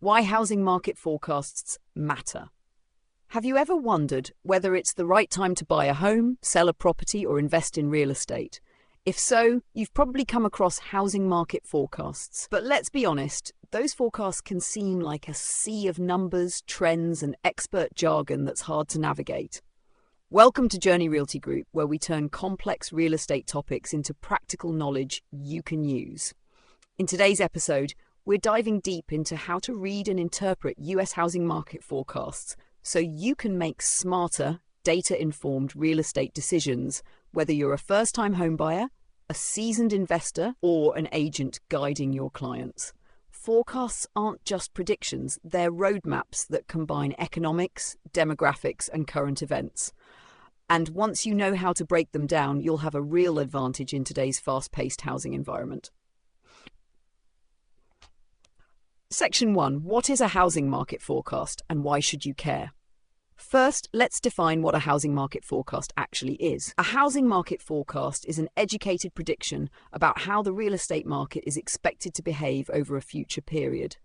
Why housing market forecasts matter. Have you ever wondered whether it's the right time to buy a home, sell a property, or invest in real estate? If so, you've probably come across housing market forecasts. But let's be honest, those forecasts can seem like a sea of numbers, trends, and expert jargon that's hard to navigate. Welcome to Journey Realty Group, where we turn complex real estate topics into practical knowledge you can use. In today's episode, we're diving deep into how to read and interpret US housing market forecasts so you can make smarter, data-informed real estate decisions, whether you're a first-time homebuyer, a seasoned investor, or an agent guiding your clients. Forecasts aren't just predictions, they're roadmaps that combine economics, demographics, and current events. And once you know how to break them down, you'll have a real advantage in today's fast-paced housing environment. Section 1. What is a housing market forecast and why should you care? First, let's define what a housing market forecast actually is. A housing market forecast is an educated prediction about how the real estate market is expected to behave over a future period,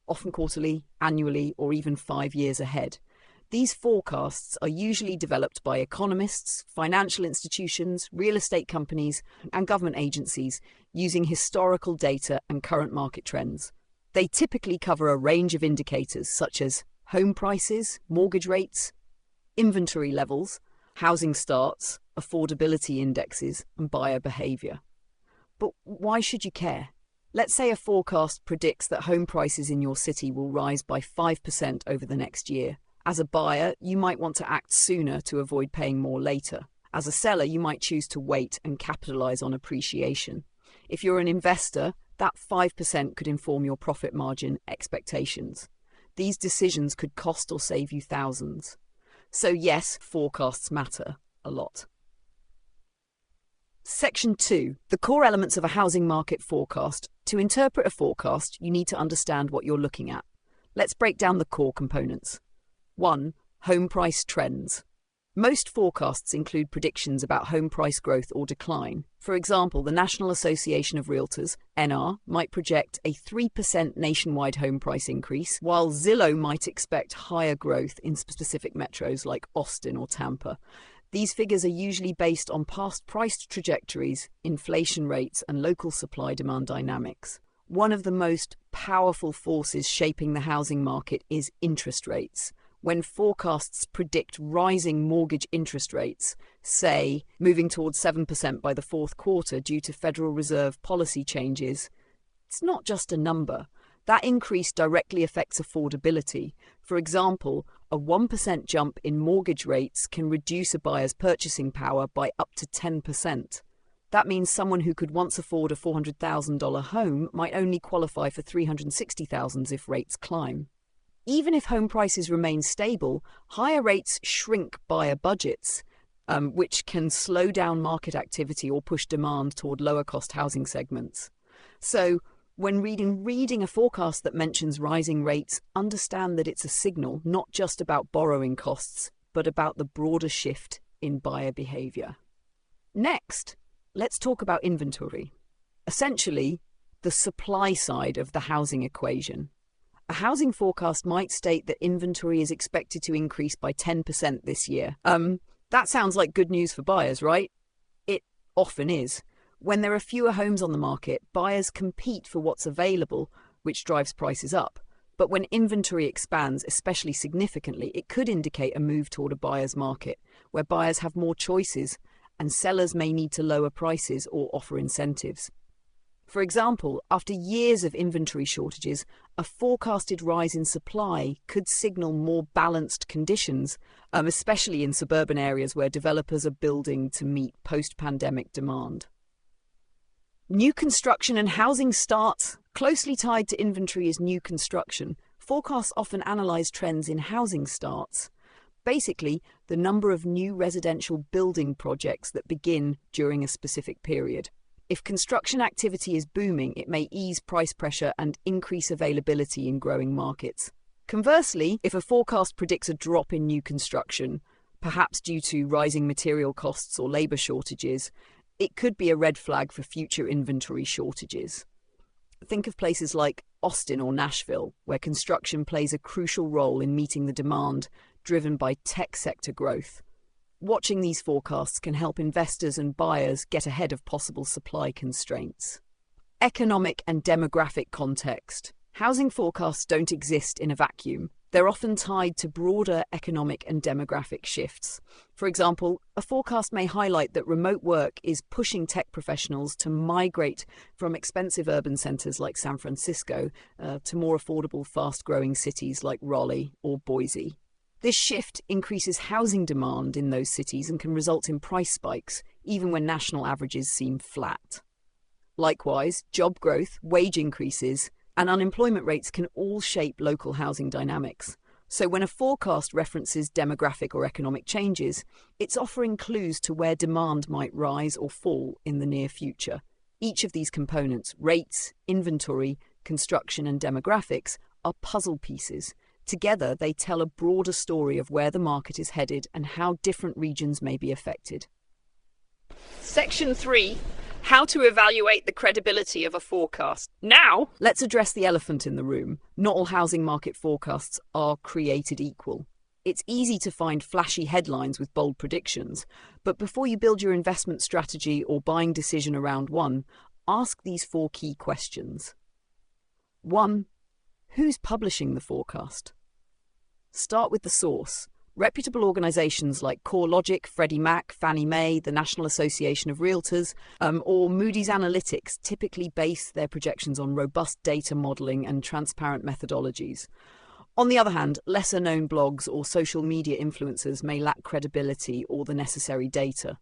often quarterly, annually, or even 5 years ahead. These forecasts are usually developed by economists, financial institutions, real estate companies, and government agencies using historical data and current market trends. They typically cover a range of indicators such as home prices, mortgage rates, inventory levels, housing starts, affordability indexes, and buyer behavior. But why should you care? Let's say a forecast predicts that home prices in your city will rise by 5% over the next year. As a buyer, you might want to act sooner to avoid paying more later. As a seller, you might choose to wait and capitalize on appreciation. If you're an investor, that 5% could inform your profit margin expectations. These decisions could cost or save you thousands. So yes, forecasts matter a lot. Section 2. The core elements of a housing market forecast. To interpret a forecast, you need to understand what you're looking at. Let's break down the core components. 1. Home price trends. Most forecasts include predictions about home price growth or decline. For example, the National Association of Realtors, NAR, might project a 3% nationwide home price increase, while Zillow might expect higher growth in specific metros like Austin or Tampa. These figures are usually based on past price trajectories, inflation rates, and local supply-demand dynamics. One of the most powerful forces shaping the housing market is interest rates. When forecasts predict rising mortgage interest rates, say moving towards 7% by the fourth quarter due to Federal Reserve policy changes, it's not just a number. That increase directly affects affordability. For example, a 1% jump in mortgage rates can reduce a buyer's purchasing power by up to 10%. That means someone who could once afford a $400,000 home might only qualify for $360,000 if rates climb. Even if home prices remain stable, higher rates shrink buyer budgets, which can slow down market activity or push demand toward lower-cost housing segments. So, when reading a forecast that mentions rising rates, understand that it's a signal not just about borrowing costs, but about the broader shift in buyer behavior. Next, let's talk about inventory. Essentially, the supply side of the housing equation. A housing forecast might state that inventory is expected to increase by 10% this year. That sounds like good news for buyers, right? It often is. When there are fewer homes on the market, buyers compete for what's available, which drives prices up. But when inventory expands, especially significantly, it could indicate a move toward a buyer's market, where buyers have more choices and sellers may need to lower prices or offer incentives. For example, after years of inventory shortages, a forecasted rise in supply could signal more balanced conditions, especially in suburban areas where developers are building to meet post-pandemic demand. New construction and housing starts. Closely tied to inventory is new construction. Forecasts often analyze trends in housing starts. Basically, the number of new residential building projects that begin during a specific period. If construction activity is booming, it may ease price pressure and increase availability in growing markets. Conversely, if a forecast predicts a drop in new construction, perhaps due to rising material costs or labor shortages, it could be a red flag for future inventory shortages. Think of places like Austin or Nashville, where construction plays a crucial role in meeting the demand driven by tech sector growth. Watching these forecasts can help investors and buyers get ahead of possible supply constraints. Economic and demographic context. Housing forecasts don't exist in a vacuum. They're often tied to broader economic and demographic shifts. For example, a forecast may highlight that remote work is pushing tech professionals to migrate from expensive urban centers like San Francisco to more affordable, fast-growing cities like Raleigh or Boise. This shift increases housing demand in those cities and can result in price spikes, even when national averages seem flat. Likewise, job growth, wage increases, and unemployment rates can all shape local housing dynamics. So when a forecast references demographic or economic changes, it's offering clues to where demand might rise or fall in the near future. Each of these components, rates, inventory, construction, and demographics, are puzzle pieces. Together, they tell a broader story of where the market is headed and how different regions may be affected. Section 3. How to evaluate the credibility of a forecast. Now, let's address the elephant in the room. Not all housing market forecasts are created equal. It's easy to find flashy headlines with bold predictions, but before you build your investment strategy or buying decision around one, ask these 4 key questions. 1. Who's publishing the forecast? Start with the source. Reputable organisations like CoreLogic, Freddie Mac, Fannie Mae, the National Association of Realtors, or Moody's Analytics typically base their projections on robust data modelling and transparent methodologies. On the other hand, lesser-known blogs or social media influencers may lack credibility or the necessary data.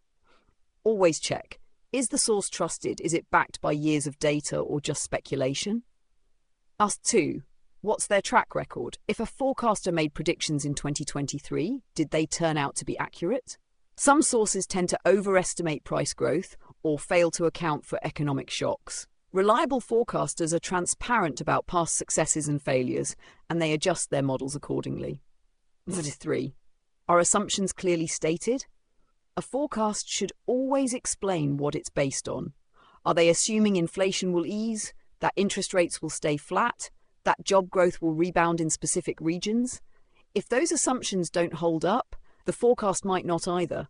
Always check. Is the source trusted? Is it backed by years of data or just speculation? Ask 2. What's their track record? If a forecaster made predictions in 2023, did they turn out to be accurate? Some sources tend to overestimate price growth or fail to account for economic shocks. Reliable forecasters are transparent about past successes and failures, and they adjust their models accordingly. 3. Are assumptions clearly stated? A forecast should always explain what it's based on. Are they assuming inflation will ease, that interest rates will stay flat, that job growth will rebound in specific regions? If those assumptions don't hold up, the forecast might not either.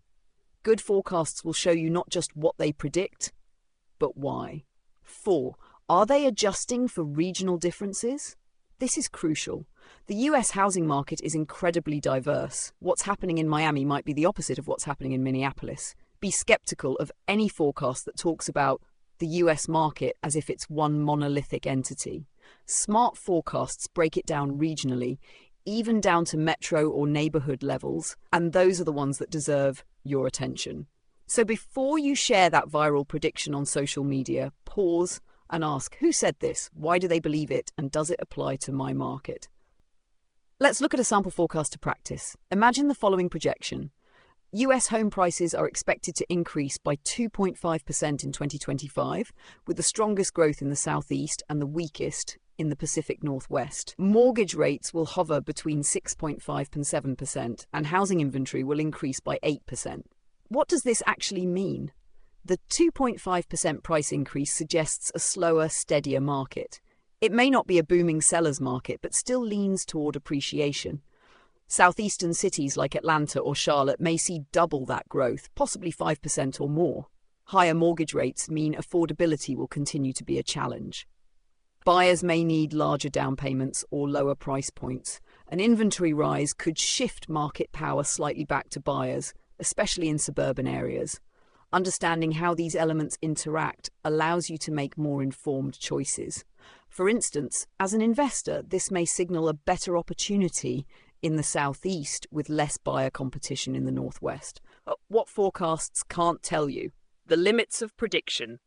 Good forecasts will show you not just what they predict, but why. 4. Are they adjusting for regional differences? This is crucial. The US housing market is incredibly diverse. What's happening in Miami might be the opposite of what's happening in Minneapolis. Be skeptical of any forecast that talks about the US market as if it's one monolithic entity. Smart forecasts break it down regionally, even down to metro or neighborhood levels, and those are the ones that deserve your attention. So before you share that viral prediction on social media, pause and ask, who said this? Why do they believe it? And does it apply to my market? Let's look at a sample forecast to practice. Imagine the following projection. US home prices are expected to increase by 2.5% in 2025, with the strongest growth in the Southeast and the weakest in the Pacific Northwest. Mortgage rates will hover between 6.5% and 7%, and housing inventory will increase by 8%. What does this actually mean? The 2.5% price increase suggests a slower, steadier market. It may not be a booming seller's market, but still leans toward appreciation. Southeastern cities like Atlanta or Charlotte may see double that growth, possibly 5% or more. Higher mortgage rates mean affordability will continue to be a challenge. Buyers may need larger down payments or lower price points. An inventory rise could shift market power slightly back to buyers, especially in suburban areas. Understanding how these elements interact allows you to make more informed choices. For instance, as an investor, this may signal a better opportunity in the Southeast with less buyer competition in the Northwest. What forecasts can't tell you? the limits of prediction.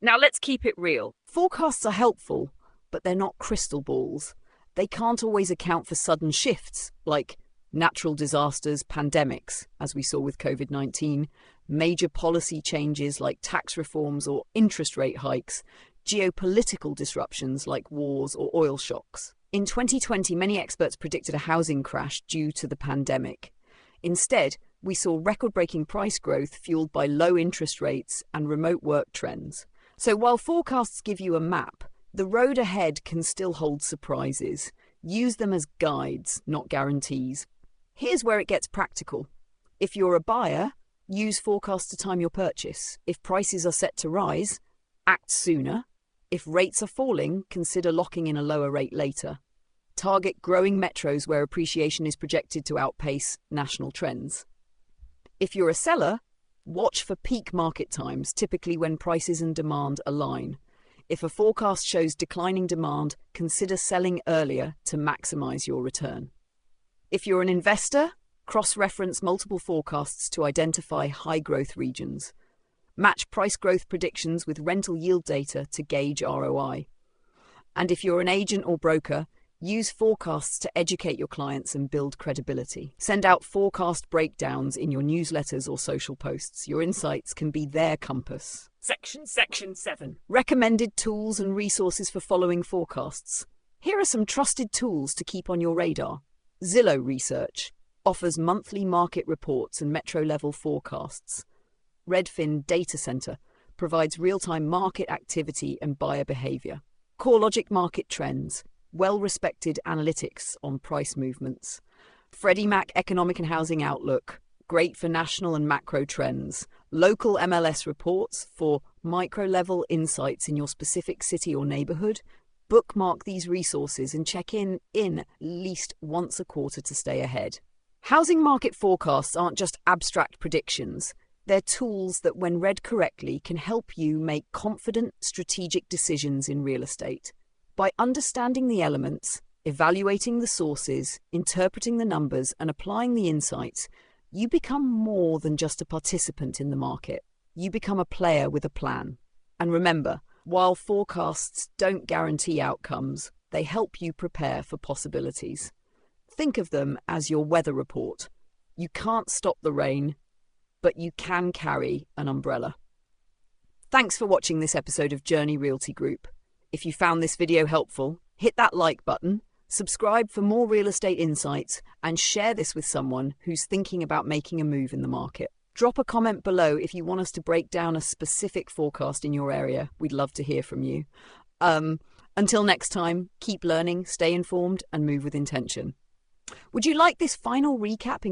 Now let's keep it real. Forecasts are helpful, but they're not crystal balls. They can't always account for sudden shifts, like natural disasters, pandemics, as we saw with COVID-19, major policy changes like tax reforms or interest rate hikes, geopolitical disruptions like wars or oil shocks. In 2020, many experts predicted a housing crash due to the pandemic. Instead, we saw record-breaking price growth fueled by low interest rates and remote work trends. So while forecasts give you a map, the road ahead can still hold surprises. Use them as guides, not guarantees. Here's where it gets practical. If you're a buyer, use forecasts to time your purchase. If prices are set to rise, act sooner. If rates are falling, consider locking in a lower rate later. Target growing metros where appreciation is projected to outpace national trends. If you're a seller, watch for peak market times, typically when prices and demand align. If a forecast shows declining demand, consider selling earlier to maximize your return. If you're an investor, cross-reference multiple forecasts to identify high-growth regions. Match price growth predictions with rental yield data to gauge ROI. And if you're an agent or broker, use forecasts to educate your clients and build credibility. Send out forecast breakdowns in your newsletters or social posts. Your insights can be their compass. Section 7. Recommended tools and resources for following forecasts. Here are some trusted tools to keep on your radar. Zillow Research offers monthly market reports and metro-level forecasts. Redfin Data Center provides real-time market activity and buyer behavior. CoreLogic Market Trends, well-respected analytics on price movements. Freddie Mac Economic and Housing Outlook, great for national and macro trends. Local MLS reports for micro-level insights in your specific city or neighborhood. Bookmark these resources and check in at least once a quarter to stay ahead. Housing market forecasts aren't just abstract predictions. They're tools that, when read correctly, can help you make confident, strategic decisions in real estate. By understanding the elements, evaluating the sources, interpreting the numbers, and applying the insights, you become more than just a participant in the market. You become a player with a plan. And remember, while forecasts don't guarantee outcomes, they help you prepare for possibilities. Think of them as your weather report. You can't stop the rain, but you can carry an umbrella. Thanks for watching this episode of Journey Realty Group. If you found this video helpful, hit that like button, subscribe for more real estate insights, and share this with someone who's thinking about making a move in the market. Drop a comment below if you want us to break down a specific forecast in your area. We'd love to hear from you. Until next time, keep learning, stay informed, and move with intention. Would you like this final recap